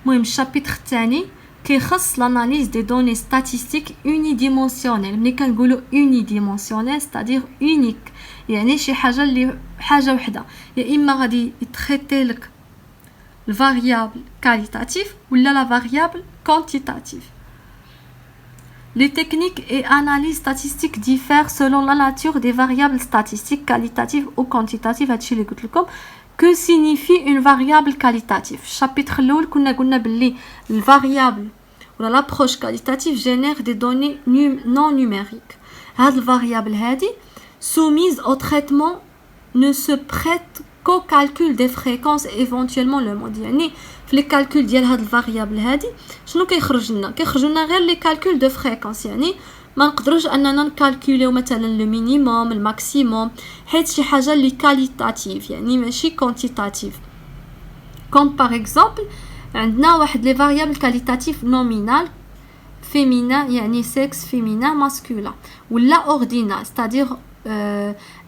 المهم الشابيتر الثاني كيخص l'analyse des données statistiques unidimensionnelles. ملي كنقولوا unidimensionnel c'est-à-dire unique يعني شي حاجه اللي حاجه وحده، يا اما غادي يتريتي لك الفاريابل كاليتاتيف ولا لا فاريابل كونتيتاتيف. Les techniques et analyses statistiques diffèrent selon la nature des variables statistiques qualitatives ou quantitatives. هادشي اللي قلت لكم. Que signifie une variable qualitative? Chapitre الاول كنا قلنا باللي الفاريابل ولا l'approche qualitative génère des données non numériques. هاد الفاريابل هادي soumise au traitement ne se prête qu'au calcul des fréquences et éventuellement le mode. يعني في لي كالكول ديال هاد الفاريابل هادي شنو كيخرج لنا غير لي كالكول دو فريكونس، يعني ما نقدروش اننا نكالكوليو مثلا لو مينيموم الماكسيموم حيت شي حاجه لي كاليتاتيف يعني ماشي كونتيتاتيف. كوم باغ اكزومبل عندنا واحد لي فاريابل كاليتاتيف نومينال فيمينا يعني سكس فيمينا ماسكولا ولا اوردينال ستادير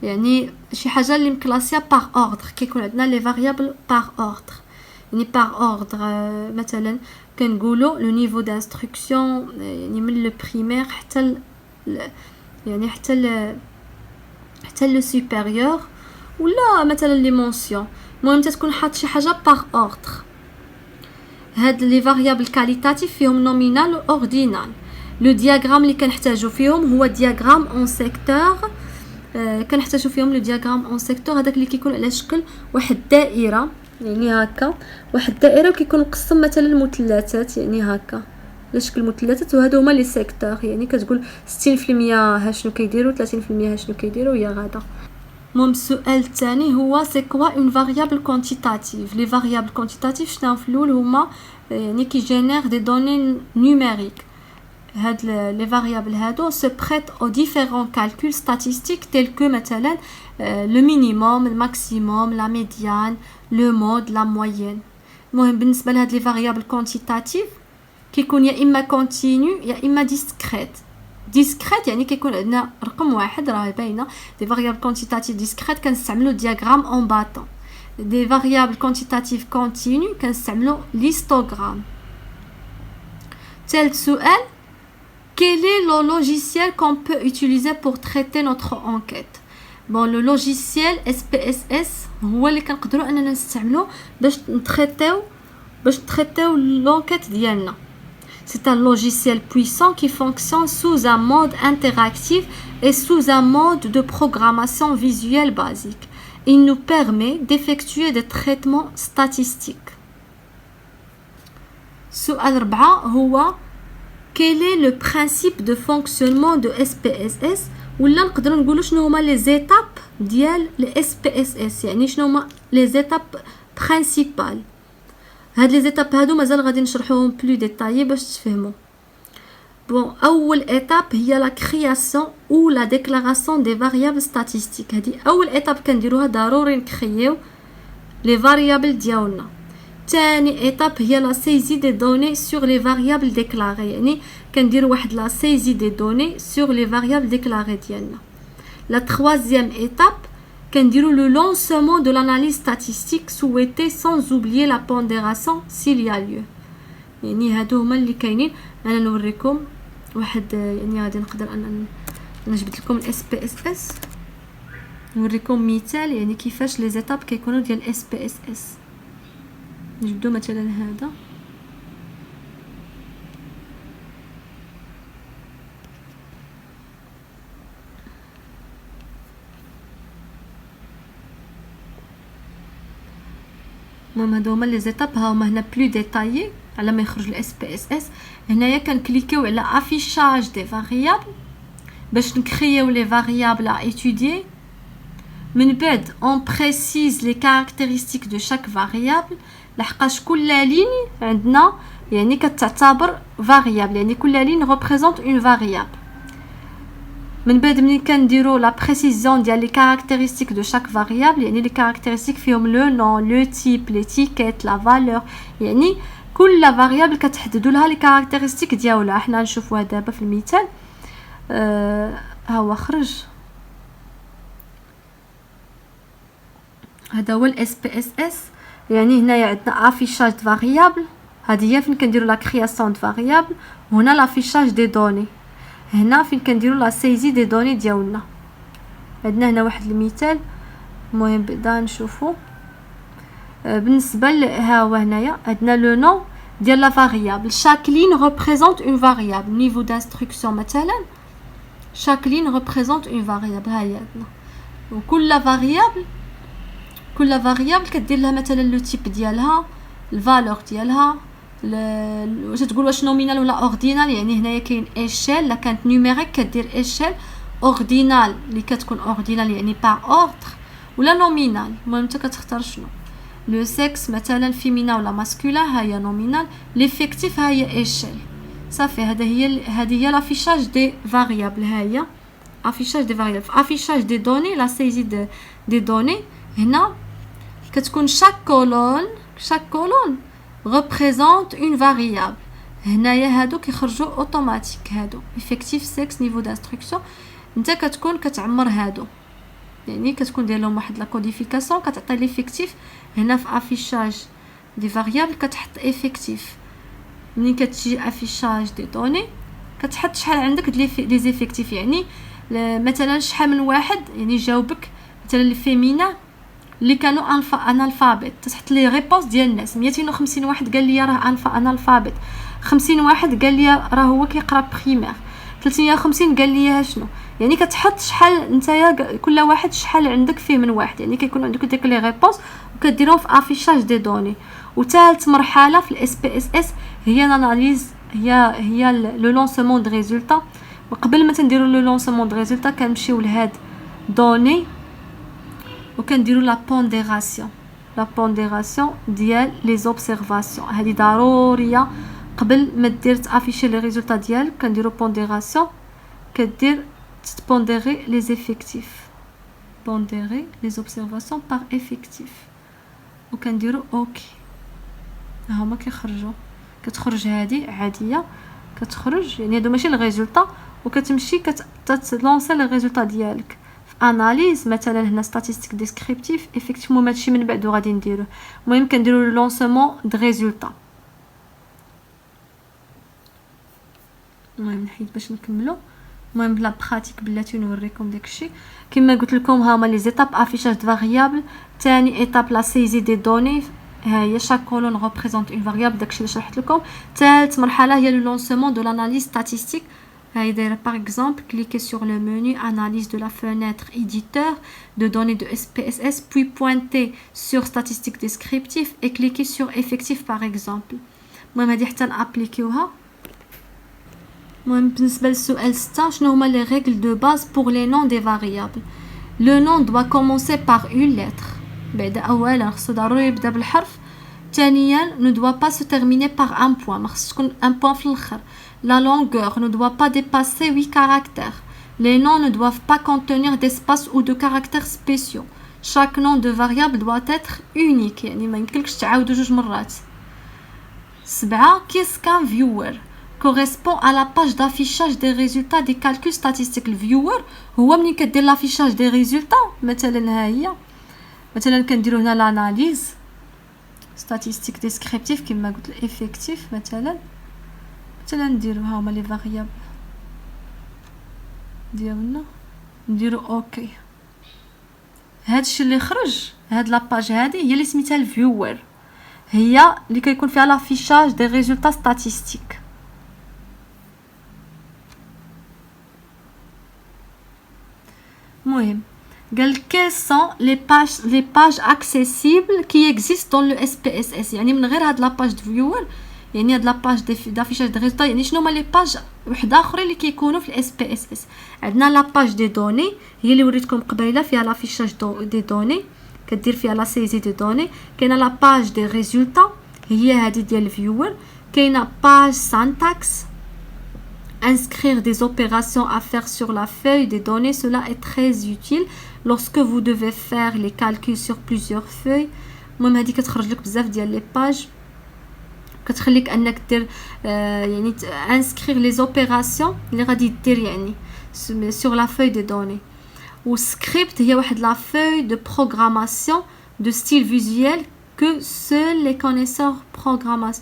يعني شي حاجه اللي مكلاسيه باغ اوردر. كيكون عندنا لي فاريابل باغ اوردر يعني باغ اوردر مثلا كنقولوا لو نيفو دانستركسيون يعني من لو بريمير حتى يعني حتى لو سوبيريور ولا مثلا لي مونسيون. المهم تكون حاط شي حاجه باغ اوردر. هاد لي فاريابل كاليتاتيف فيهم نومينال و اوردينال. لو دياغرام اللي كنحتاجو فيهم هو دياغرام اون سيكتور. كنحتاجو فيهم لو دياغرام اون سيكتور هذاك اللي كيكون على شكل واحد الدائره يعني هكا واحد الدائره وكيكون مقسم مثلا المثلثات يعني هكا على شكل مثلثات وهادو هما لي سيكتور. يعني كتقول 60% ها شنو كيديروا 30% ها شنو كيديروا يا غادا. المهم السؤال الثاني هو سي كوا اون فاريابل كونتيتاتيف. لي فاريابل كونتيتاتيف شنو في الاول هما يعني كي جينير دي دوني نيميريك. هاد لي فاريابل هادو se prêtent aux différents calculs statistiques tels que مثلا le minimum, le maximum, la médiane, le mode, la moyenne. المهم بالنسبه لهاد لي فاريابل كونتيتاتيف كيكون يا اما كونتينيو يا اما ديسكريت. ديسكريت يعني كيكون عندنا رقم واحد راه باينه. دي فاريابل كونتيتاتيف ديسكريت كنستعملوا دياغرام اون باتون. دي فاريابل كونتيتاتيف كونتينيو كنستعملوا ليستوغرام. ثالث سؤال quel est le logiciel qu'on peut utiliser pour traiter notre enquête? Bon, le logiciel SPSS هو اللي كنقدروا اننا نستعملوه باش نتريتيو l'enquête ديالنا. C'est un logiciel puissant qui fonctionne sous un mode interactif et sous un mode de programmation visuelle basique. Il nous permet d'effectuer des traitements statistiques. سؤال 4 هو quel est le principe de fonctionnement de SPSS ولا نقدروا نقولوا شنو هما لي زيتاب ديال لي SPSS يعني شنو هما لي زيتاب برينسيبال. هاد لي زيتاب هادو مازال غادي نشرحوهم بلو ديتايي باش تفهموا. بون اول ايتاب هي لا كرياسيون او لا ديكلاراسيون دي فاريابل ستاتستيك. هادي اول ايتاب كنديروها ضروري نكرييو لي فاريابل ديالنا. ثاني ايتاب هي لا سيزي دي دوني سور لي فاريابل ديكلاري يعني كنديروا واحد لا سيزي دي دوني سور لي فاريابل ديكلاري ديالنا. لا troisième étape كنديروا لو لونسمون دو لاناليز ستاتستيك souhaité sans oublier la pondération s'il y a lieu. يعني هادو هما اللي كاينين. انا نوريكم واحد يعني غادي نقدر انا نجبد لكم الاس بي اس اس نوريكم مثال يعني كيفاش لي زيتاب كيكونوا ديال الاس بي اس اس. نجبدو مثلا هذا المهم هادو هما لي زيتاب. ها هما هنا بلو ديتايي على ما يخرج الاس بي اس اس. هنايا كنكليكيو على افيشاج دي فاريابل باش نكرييو لي فاريابل ا étudier. من بعد on précise les caractéristiques de chaque variable لحقاش كل لين عندنا يعني كتعتبر variable يعني كل لين représente une variable. من بعد ملي كنديروا لا بريسيزيون ديال لي كاركتيرستيك دو شاك فاريابل يعني لي كاركتيرستيك فيهم لو نون لو تيب ليتيكيت لا فالور يعني كل فاريابل كتحددوا لها لي كاركتيرستيك ديالها. حنا نشوفوها دابا في المثال. ها هو خرج هذا هو الاس بي اس اس. يعني هنايا عندنا افيشاج فاريابل هذه هي فين كنديروا لا كرياسيون د فاريابل. هنا لافيشاج دي دوني، هنا فين كنديروا لا سيزي دي دوني ديالنا. عندنا هنا واحد المثال. المهم بدا نشوفوا بالنسبه ها هو هنايا عندنا لو نو ديال لا فاريابل. chaque ligne représente une variable. niveau d'instruction مثلا chaque ligne représente une variable. ها هي عندنا وكل فاريابل كدير لها مثلا لو تيب ديالها، الفالور ديالها، واش تقول واش نومينال ولا اوردينال. يعني هنايا كاين ايشيل، لا كانت نيميريك كدير ايشيل، اوردينال اللي كتكون اوردينال يعني با اوردر، ولا نومينال. المهم انت كتختار شنو. لو سكس مثلا فيمينا ولا ماسكولا ها هي نومينال، ليفيكتيف ها هي ايشيل. صافي هذه هي لافيشاج دي فاريابل. ها هي افيشاج دي فاريابل. افيشاج دي دوني لا سيزي دي دوني. هنا كتكون chaque colonne représente une variable. هنايا هادو كيخرجوا اوتوماتيك، هادو effectif sexe niveau d'instruction. انت كتكون كتعمر هادو، يعني كتكون داير لهم واحد لا كوديفيكاسيون كتعطي ليفيكتيف. هنا في افيشاج دي فاريابل كتحط افيكتيف. ملي كتجي افيشاج دي دوني كتحط شحال عندك لي زيفيكتيف. يعني مثلا شحال من واحد يعني جاوبك مثلا لي فيمينا اللي كانوا انالفابيت، تحط لي ريبونس ديال الناس. 250 واحد قال لي راه انالفابيت، 50 واحد قال لي راه هو كيقرا بريمير، 350 قال لي شنو. يعني كتحط شحال نتايا كل واحد شحال عندك فيه من واحد. يعني كيكون عندك ديك لي ريبونس وكديرهم في افيشاج دي دوني. وثالث مرحله في الاس بي اس اس هي الاناليز، هي لو لونسمون دو ريزولطا. وقبل ما تنديروا لو لونسمون دو ريزولطا كنمشيو لهاد دوني وكنديروا لا بونديراسيون ديال لي زوبسيرفاسيون. هذه ضروريه قبل ما دير تافيشي لي ريزولطا ديالك. كنديروا بونديراسيون، كدير تبونديري لي زيفيكتيف، بونديري لي زوبسيرفاسيون بار افيكتيف، وكنديروا اوكي. ها هما كيخرجوا، كتخرج هذه عاديه كتخرج، يعني هادو ماشي الريزولطا. وكتمشي كتلونسي لي ريزولطا ديالك في اناليز. مثلا هنا ستاتيستيك ديسكريبتيف ايفيكتيفمون هادشي من بعد غادي نديروه. المهم كنديروا لونسمون د ريزولطا. المهم نحيد باش نكملوا. المهم بلا براتيك بلاتي نوريكم داكشي كما قلت لكم. ها هما لي زيتاب افيشاج د فاريابل. ثاني ايتاب لا سيزي دي دوني، ها هي chaque colonne représente une variable. داكشي اللي شرحت لكم. ثالث مرحله هي لو لونسمون دو لاناليز ستاتيستيك. هاي دايره par exemple cliquez sur le menu analyse de la fenêtre éditeur de données de SPSS puis pointez sur statistique descriptif et cliquez sur effectif par exemple. المهم هادي حتى نابليكيوها. المهم بالنسبه للسؤال 6 شنو هما les règles de base pour les noms des variables. le nom doit commencer par une lettre. بعد اولا خصو ضروري يبدا بالحرف. ثانيا ne doit pas se terminer par un point، ما خصش تكون un point في الاخر. la longueur ne doit pas dépasser 8 caractères. les noms ne doivent pas contenir d'espace ou de caractères spéciaux. chaque nom de variable doit être unique، يعني ما يمكنلكش تعاودو جوج مرات. 7 qu'est-ce qu'un viewer correspond à la page d'affichage des résultats des calculs statistiques. le viewer هو ملي كدير l'affichage des résultats. مثلا ها هي مثلا كنديروا هنا l'analyse statistique descriptif كما قلت الافيكتيف. مثلا نديروا ها هما لي فاريابل ديالنا، نديروا اوكي. هادشي اللي خرج، هاد لاباج هادي هي اللي سميتها الفيور، هي اللي كيكون فيها لافيشاج دي ريزولطا ستاتيستيك. المهم قال quelles sont les pages accessibles qui existent dans le SPSS. يعني من غير هاد لاباج د فيور، يعني هاد لاباج دافيشاج دي ريزولطا، يعني شنو هما لي باج وحده اخرى اللي كيكونوا في الاس بي اس اس. عندنا لاباج دي دوني هي اللي وريتكم قبيله، فيها لافيشاج دي دوني كدير فيها لا سيزي دي دوني. كاينه لاباج دي ريزولطا هي هذه ديال الفيور. كاينه باج سانتاكس inscrire des opérations à faire sur la feuille des données. Cela est très utile lorsque vous devez faire les calculs sur plusieurs feuilles. المهم هذه كتخرج لك بزاف ديال لي باج، كتخليك انك دير يعني انسكرير لي زوبيراسيون اللي غادي دير يعني sur la feuille des données. و script هي واحد لا feuille de programmation de style visuel que seuls les connaisseurs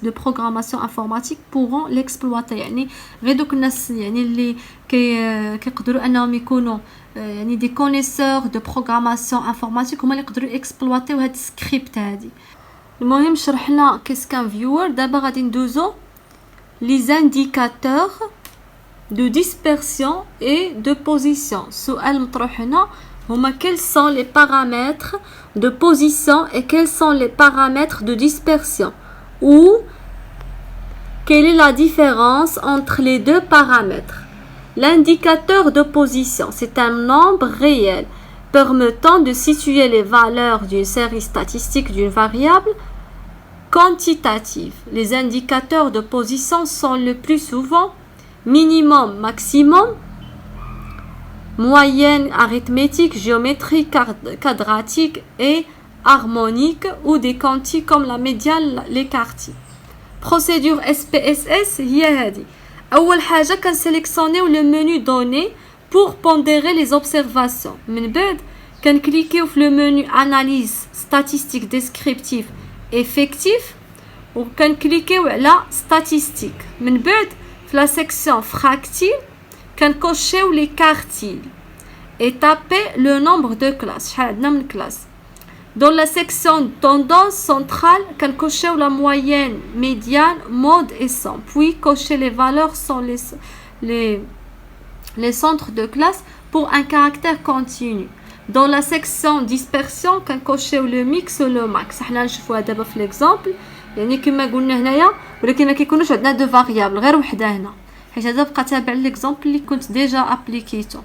de programmation informatique pourront l'exploiter. يعني غير دوك الناس يعني اللي كيقدروا انهم يكونوا يعني des connaisseurs de programmation informatique هما اللي يقدروا يكسبلواتيو هاد السكريبت هادي. المهم شرحنا كيس كان فيور. دابا غادي ندوزو les indicateurs de dispersion et de position. السؤال المطروح هنا هما quels sont les paramètres de position et quels sont les paramètres de dispersion, ou quelle est la différence entre les deux paramètres. L'indicateur de position, c'est un nombre réel permettant de situer les valeurs d'une série statistique d'une variable quantitative. Les indicateurs de position sont le plus souvent minimum, maximum, moyenne arithmétique, géométrie quadratique et harmonique, ou des quantités comme la médiane, les quartiers. Procédure SPSS هي هذه. أول حاجة كنسيليكسيونيو le menu donné pour pondérer les observations. من بعد كنكليكيو في le menu analyse statistique descriptive effectif وكنكليكيو على statistique. من بعد في la section fractile كنكوشيو les quartiles et taper le nombre de classes. شحال عندنا من classe. Dans la section tendance centrale, cocher la moyenne, médiane, mode et somme. Puis cocher les valeurs sans les centres de classe pour un caractère continu. Dans la section dispersion, cocher le mix ou le max. احنا نشوفوها دابا في l'exemple. يعني كما قلنا هنايا ولكن ما كيكونوش عندنا دو فاريابل غير وحده هنا. حيت هذا بقى تابع ليكزامبل اللي كنت ديجا ابليكيتو.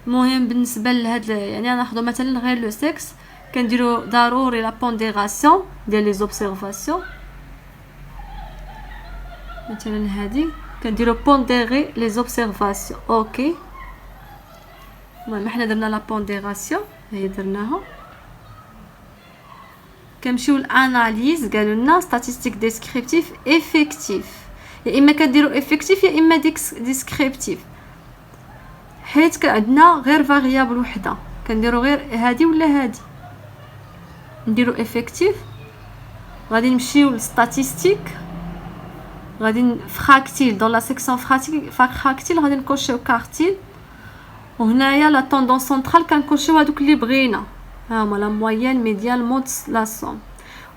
المهم بالنسبه لهاد يعني ناخذ مثلا غير لو سكس كنديرو ضروري لا بونديراسيون ديال لي زوبسيرفاسيون. مثلا هادي كنديرو بونديري لي زوبسيرفاسيون. اوكي المهم حنا درنا لا بونديراسيون هي درناها. كنمشيو للاناليز قالوا لنا ستاتستيك ديسكريبتيف افيكتيف. يا اما كديرو افيكتيف يا اما ديسكريبتيف حيت عندنا غير فاريابل وحده كنديرو غير هادي ولا هادي. نديرو افيكتيف غادي نمشيو للستاتستيك غادي فراكتيل دون لا سيكسيون فراكتيل غادي نكوشيو كارتيل وهنايا لا طوندونس سنترال كنكوشيو هادوك اللي بغينا ها هما لا موين ميديان مود لا سوم.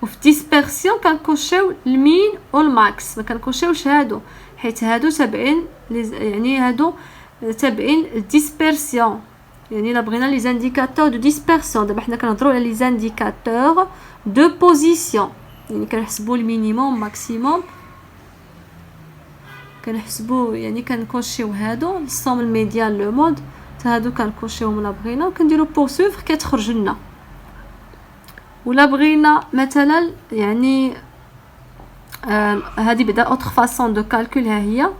وفي ديسبيرسيون كنكوشيو المين والماكس ما كنكوشيوش هادو حيت هادو تابعين يعني هادو تابعين الديسبيرسيون. يعني الا بغينا لي زانديكاتور دو ديسبيرسيون دابا حنا كنهضروا على لي زانديكاتور دو بوزيسيون يعني كنحسبوا المينيموم ماكسيموم كنحسبوا يعني كنكوشيو هادو الصوم الميديان لو مود هادو كنكوشيوهم الا بغينا وكنديروا بورسويفر كتخرج لنا. ولا بغينا مثلا يعني هذه بدا اوتر فاصون دو كالكول ها هي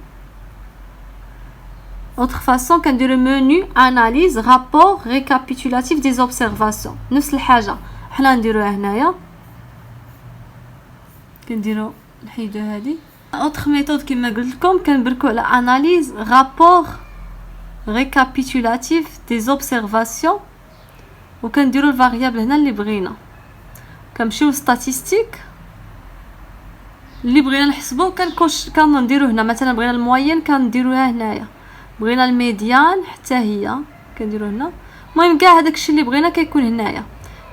autre façon كنديرو menu analyse rapport récapitulatif des observations. نفس الحاجه حنا نديروها هنايا كنديرو نحيدو هذه. autre méthode كما قلت لكم كنبركو على analyse rapport récapitulatif des observations وكنديرو الفاريابل هنا اللي بغينا. كنمشيو للستاتستيك اللي بغينا نحسبو كنديرو هنا مثلا بغينا الموين كنديروها هنايا بغينا الميديان حتى هي كنديرو هنا. المهم كاع هذاك الشيء اللي بغينا كيكون هنايا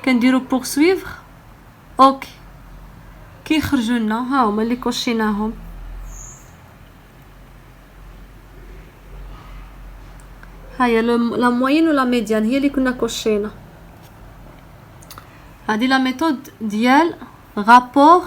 كنديرو بورسويفر. اوكي كيخرجوا لنا ها هما اللي كوشيناهم. هيا لا موين ولا ميديان هي اللي كنا كوشينا. هذه لا ميثود ديال رابور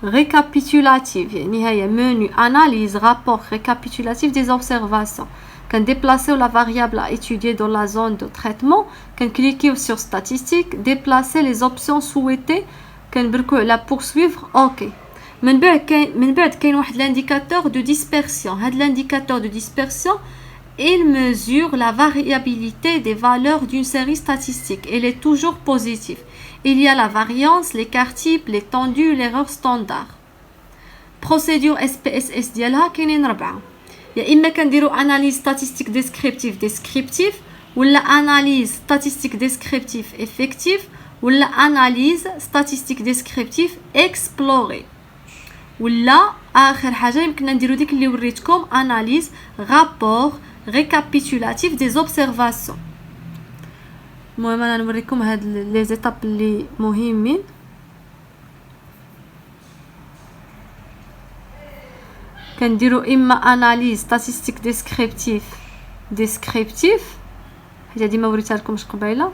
récapitulatif يعني هي menu analyse rapport récapitulatif des observations. Quand déplacer la variable à étudier dans la zone de traitement, quand cliquer sur statistique, déplacer les options souhaitées, quand بركو la poursuivre. OK. من بعد كاين واحد l'indicateur de dispersion. هاد l'indicateur de dispersion il mesure la variabilité des valeurs d'une série statistique. Elle est toujours positive. Il y a la variance, l'écart type, l'étendue, l'erreur standard. Procédure SPSS ديالها كاينين 4. يا اما كنديرو analyse statistique descriptive descriptive ولا analyse statistique descriptive effective ولا اناليز ستاتستيك ديسكريبتيف اكسبلوري، ولا اخر حاجه يمكننا نديرو ديك اللي وريتكم اناليز رابور ريكابيتولاتيف دي زوبسيرفاسيون. المهم انا نوريكم هاد لي زيتاب اللي مهمين. كنديرو اما اناليز ستاتستيك ديسكريبتيف حيت هادي ما وريتها لكمش قبيله.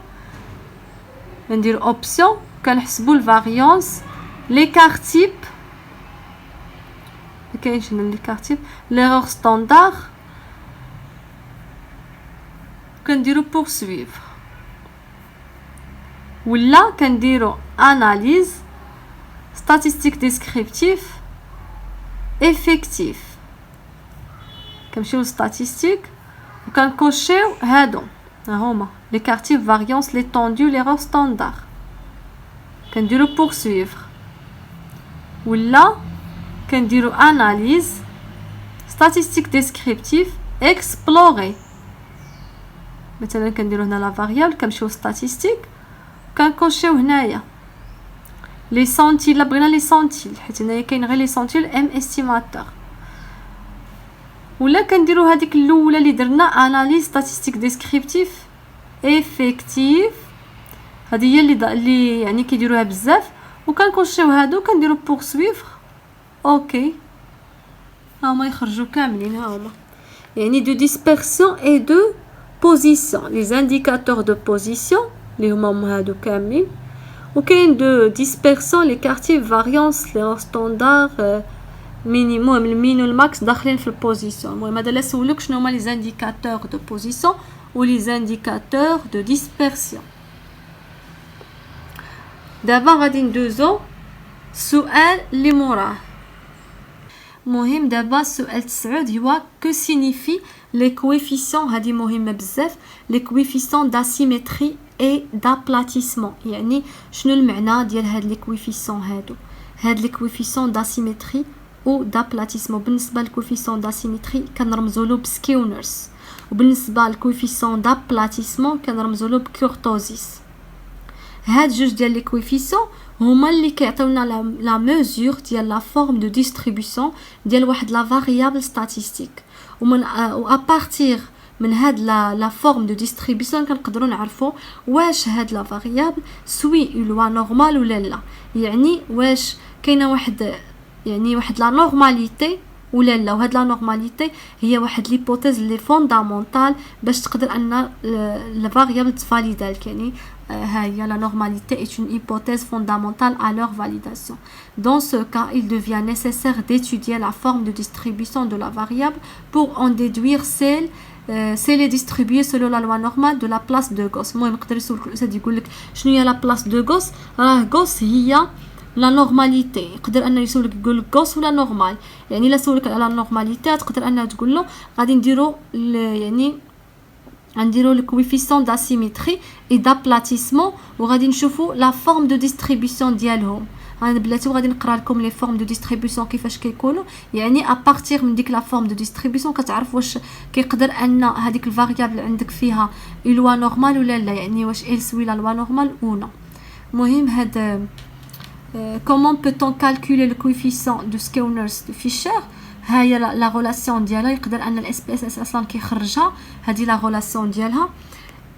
نديرو اوبسيون كنحسبوا الفاريانس ليكار تيب مكاينش هنا ليكار تيب ليرور ستاندار كنديرو بورسويفر، ولا كنديرو اناليز ستاتستيك ديسكريبتيف افيكتيف. كنمشيو للستاتستيك وكنكوشيو هادو هما لي كارتيف فاريانس ليتوندو ليرور ستاندار كنديرو بورسويفر، ولا كنديرو اناليز ستاتستيك ديسكريبتيف اكسبلوري. مثلا كنديرو هنا لا فاريابل كنمشيو ستاتستيك كنكوشيو هنايا لي سنتيل. لا بغينا لي سنتيل حيت هنايا كاين غير لي سنتيل ام استيماتور، ولا كنديرو هذيك الاولى اللي درنا اناليز ستاتستيك ديسكريبتيف افيكتيف. هذه هي اللي يعني كيديروها بزاف، وكنكوشيو هادو كنديرو بورسويفر. اوكي هما يخرجوا كاملين هما يعني دو ديسبيرسيون اي دو بوزيسيون لي زانديكاتور دو بوزيسيون اللي هما هادو كاملين، وكاين دو ديسبيرسيون لي كارتيف فاريانس لي ستاندار مينيموم المين والماكس داخلين في البوزيسيون. المهم هذا لا سولوك شنو هما لي زانديكاتور دو بوزيسيون و لي زانديكاتور دو ديسبيرسيون. دابا غادي ندوزو السؤال اللي موراه. مهم دابا السؤال 9 هو كو سينيفي لي كويفيسيون. هذه مهمه بزاف. لي كويفيسيون داسيمتري اي دابلاتيسمون، يعني شنو المعنى ديال هاد لي كويفيسيون هادو. هاد لي كويفيسيون داسيمتري او دابلاتيسمون، بالنسبه للكويفيسيون داسيمتري كنرمزوا له بسكيونرز، وبالنسبه للكويفيسيون دابلاتيسمون كنرمزوا له بكورتوزيس. هاد جوج ديال لي كويفيسيون هما اللي كيعطيونا لا ميزور ديال لا فورم دو ديستريبيوسيون ديال واحد لا فاريابل ستاتستيك، ومن و ابارتير من هاد لا فورم دو ديستريبيوسيون كنقدروا نعرفوا واش هاد لا فاريابل سوي لوا نورمال ولا لا، يعني واش كاينه واحد لا نورماليتي ولا لا. وهاد لا نورماليتي هي واحد ليبوتيز لي فوندامونتال باش تقدر ان لا فاريابل تفاليدالك، يعني ها هي la normalité est une hypothèse fondamentale à leur validation. Dans ce cas, il devient nécessaire d'étudier la forme de distribution de la variable pour en déduire celle est distribuée selon la loi normale de la place de Gauss. المهم يقدر يسولك الاستاذ يقول لك شنو هي لا بلاص دو غوس. راه غوس هي لا نورماليتي، يقدر انه يسولك يقول لك غوس ولا نورمال. يعني الا سولك على لا نورماليتي تقدر انها تقول له غادي نديرو يعني غنديرو لو كويفيسيون داسيمتري اي دابلاتيسمون وغادي نشوفوا لا فورم دو ديستريبيوسيون ديالهم. انا بلاتي وغادي نقرا لكم لي فورم دو ديستريبيوسيون كيفاش كيكونوا، يعني ابارتير من ديك لا فورم دو ديستريبيوسيون كتعرف واش كيقدر ان هذيك الفاريابل عندك فيها لوا نورمال ولا لا، يعني واش ال سوي لا لوا نورمال او نو. المهم هاد comment peut-on calculer le coefficient de Skewners de Fisher. هاي لا رولاسيون ديالها، يقدر ان الاس بي اس اصلا كيخرجها. هذه لا رولاسيون ديالها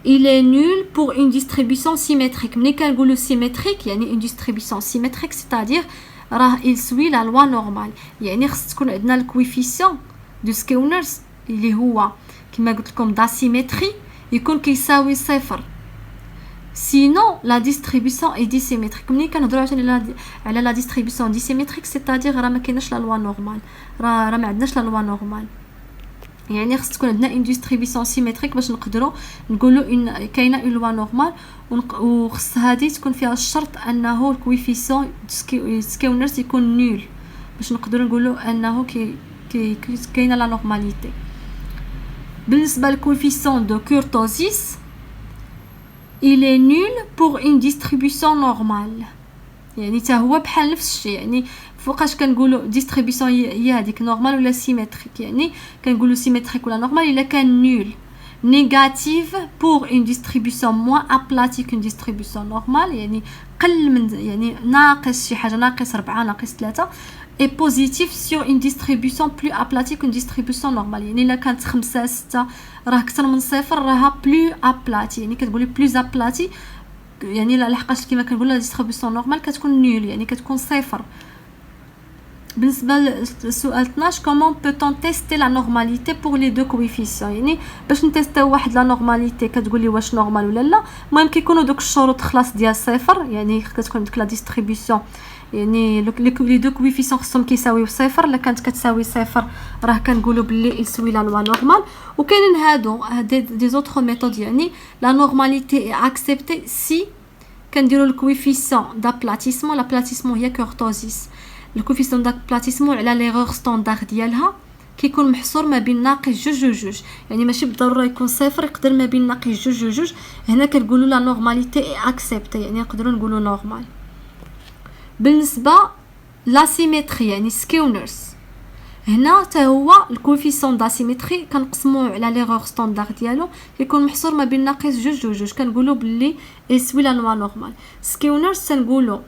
il est nul pour une distribution symétrique. ملي كنقولوا symétrique يعني une distribution symétrique c'est-à-dire راه il suit la loi normale، يعني خص تكون عندنا الكويفيسيون دو سكيونرز اللي هو كما قلت لكم داسيمتري يكون كيساوي صفر، sinon la distribution est dissymétrique. ملي كنهضروا على لا distribution dissymétrique c'est-à-dire راه ما كايناش لا لوا نورمال، راه ما عندناش لا لوا نورمال، يعني خص تكون عندنا une distribution symétrique باش نقدروا نقولوا ان كاينه une لوا نورمال. وخص هذه تكون فيها الشرط انه الكويفيسيون سكيونرز يكون نول باش نقدروا نقولوا انه كاينه لا نورماليتي. بالنسبه للكويفيسيون دو كورتوزيس il est nul pour une distribution normale، يعني حتى هو بحال نفس الشيء. يعني فوقاش كنقولوا ديستريبيوسيون هي هذيك نورمال ولا سيمتريك، يعني كنقولوا سيمتريك ولا نورمال الا كان نول. négative pour une distribution moins aplatie qu'une distribution normale يعني قل من يعني ناقص شي حاجة ناقص 4 ناقص 3 et positif sur une distribution plus aplatie qu'une distribution normale يعني إلا كانت 5 6 راه أكثر من صفر راها plus aplatie يعني كتقولي plus aplatie يعني لحقاش كيما كنقول لا distribution normale كتكون نول يعني كتكون صفر. بالنسبه للسؤال 12 comment peut-on tester la normalité pour les deux coefficients يعني باش نتيستيو واحد لا نورماليتي كتقولي واش نورمال ولا لا. المهم كيكونوا دوك الشروط خلاص ديال صفر يعني كتكون ديك لا ديستريبيسيون يعني لي دو كويفيسيون خصهم كيساويو صفر. الا كانت كتساوي صفر راه كنقولوا باللي يسوي لا لوا نورمال. وكاينين هادو دي زوتر ميثود يعني لا نورماليتي اكسبتي سي كنديروا الكويفيسيون دابلاتيسمون. لابلاتيسمون هي كورتوزيس. الكوفيسيون دابلاتيسمون على ليغور ستاندار ديالها كيكون محصور ما بين ناقص جوج يعني ماشي بالضروره يكون صفر يقدر ما بين ناقص جوج. هنا كنقولوا لا نورماليتي اكسبتي يعني نقدروا نقولوا نورمال. بالنسبه لاسيمتري يعني سكيونرز هنا حتى هو الكوفيسيون داسيمتري كنقسموه على ليغور ستاندار ديالو كيكون محصور ما بين ناقص جوج كنقولوا باللي يسوي لا نورمال. سكيونرز تنقولوا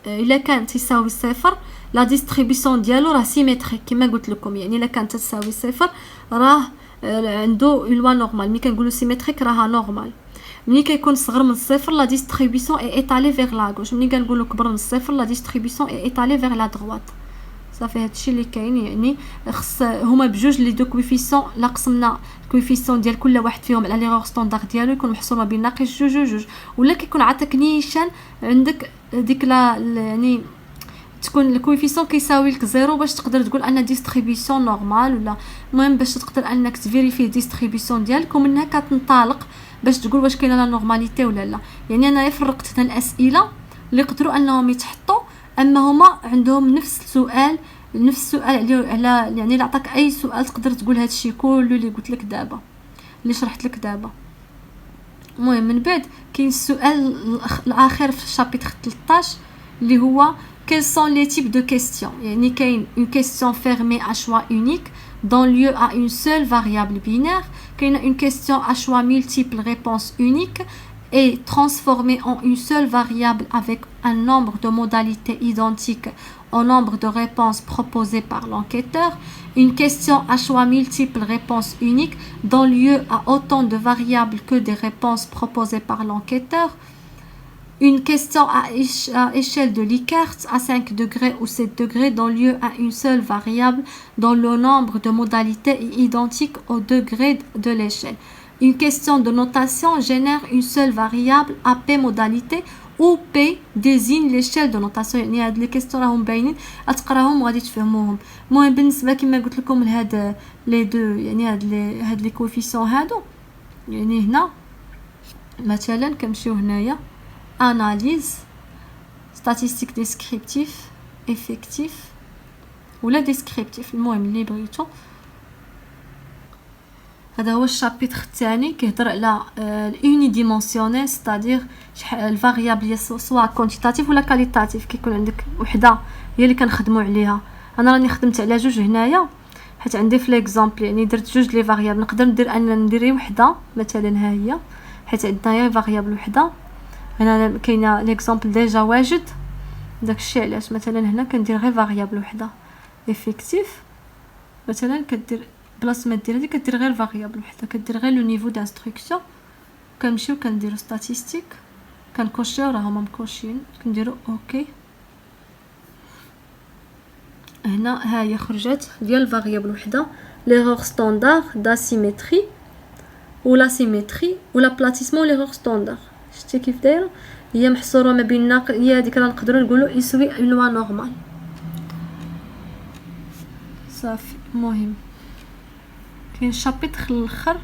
الا كانت تساوي صفر لا ديستريبيسيون ديالو راه سيمتريك كما قلت لكم يعني الا كانت تساوي صفر راه عنده لوا نورمال. ملي كنقولوا سيمتريك راها نورمال. ملي كيكون صغر من الصفر لا ديستريبيسيون اي ايطالي فيغ لا غوش. ملي كنقولوا كبر من الصفر لا ديستريبيسيون اي ايطالي فيغ لا دروات. صافي هادشي اللي كاين يعني خص هما بجوج لي دو كويفيسيون لا قسمنا الكويفيسيون ديال كل واحد فيهم على ليغور ستاندار ديالو يكون محصور ما بين ناقص جوج ولا كيكون عطاك نيشان عندك ديك لا يعني تكون الكويفيسيون كيساوي لك زيرو باش تقدر تقول ان ديستريبيسيون نورمال ولا. المهم باش تقدر انك تفيريفي ديستريبيسيون ديالك ومنها كتنطلق باش تقول واش كاينه لا نورماليتي ولا لا. يعني انا فرقت هنا الاسئله اللي يقدروا انهم يتحطوا اما هما عندهم نفس السؤال على يعني لا عطاك اي سؤال تقدر تقول هادشي كله اللي قلت لك دابا اللي شرحت لك دابا. المهم من بعد كاين السؤال الاخير في الشابيتر 13 اللي هو quels sont les types de questions يعني كاين une question fermée à choix unique donne lieu à une seule variable binaire. كاين une question à choix multiple réponse unique est transformée en une seule variable avec un nombre de modalités identiques au nombre de réponses proposées par l'enquêteur. Une question à choix multiple réponse unique donne lieu à autant de variables que des réponses proposées par l'enquêteur. Une question à échelle de Likert à 5 degrés ou 7 degrés donne lieu à une seule variable dont le nombre de modalités est identique au degré de l'échelle. Une question de notation génère une seule variable à P modalité où P désigne l'échelle de notation. يعني هاد لي كيستيون راهم باينين اتقراهم وغادي تفهموهم. المهم بالنسبه كما قلت لكم لهاد لي دو يعني هاد لي كوفيسيون هادو يعني هنا مثلا كنمشيو هنايا اناليز ستاتستيك ديسكريبتيف افكتيف ولا ديسكريبتيف المهم اللي بغيتو. هذا هو الشابيتر الثاني كيهضر على اليوني ديمونسيونيل ستادير الفاريابل سواء كونتيتاتيف ولا كاليتاتيف. كيكون عندك وحده هي اللي كنخدموا عليها. انا راني خدمت على جوج هنايا حيت عندي في ليكزامبل يعني درت جوج لي فاريابل نقدر ندير وحده مثلا ها هي حيت عندنا هي فاريابل وحده. هنا كاينه ليكزامبل ديجا واجد داكشي علاش مثلا هنا كندير غير فاريابل وحده افيكتيف مثلا كدير بلاص ما دير هذه كدير غير فاريابل وحده كدير غير لو نيفو دانستركسيون. كنمشيو كنديرو ستاتستيك كنكوشيو راه هما مكوشين كنديرو اوكي. هنا ها هي خرجت ديال فاريابل وحده ليغور ستاندار داسيمتري ولا سيمتري ولا بلاتيسمون ليغور ستاندار. شتي كيف دايره هي محصوره ما بين هي هذيك راه نقدروا نقولوا يسوي اون لوا نورمال. صافي المهم كاين شابيتر الاخر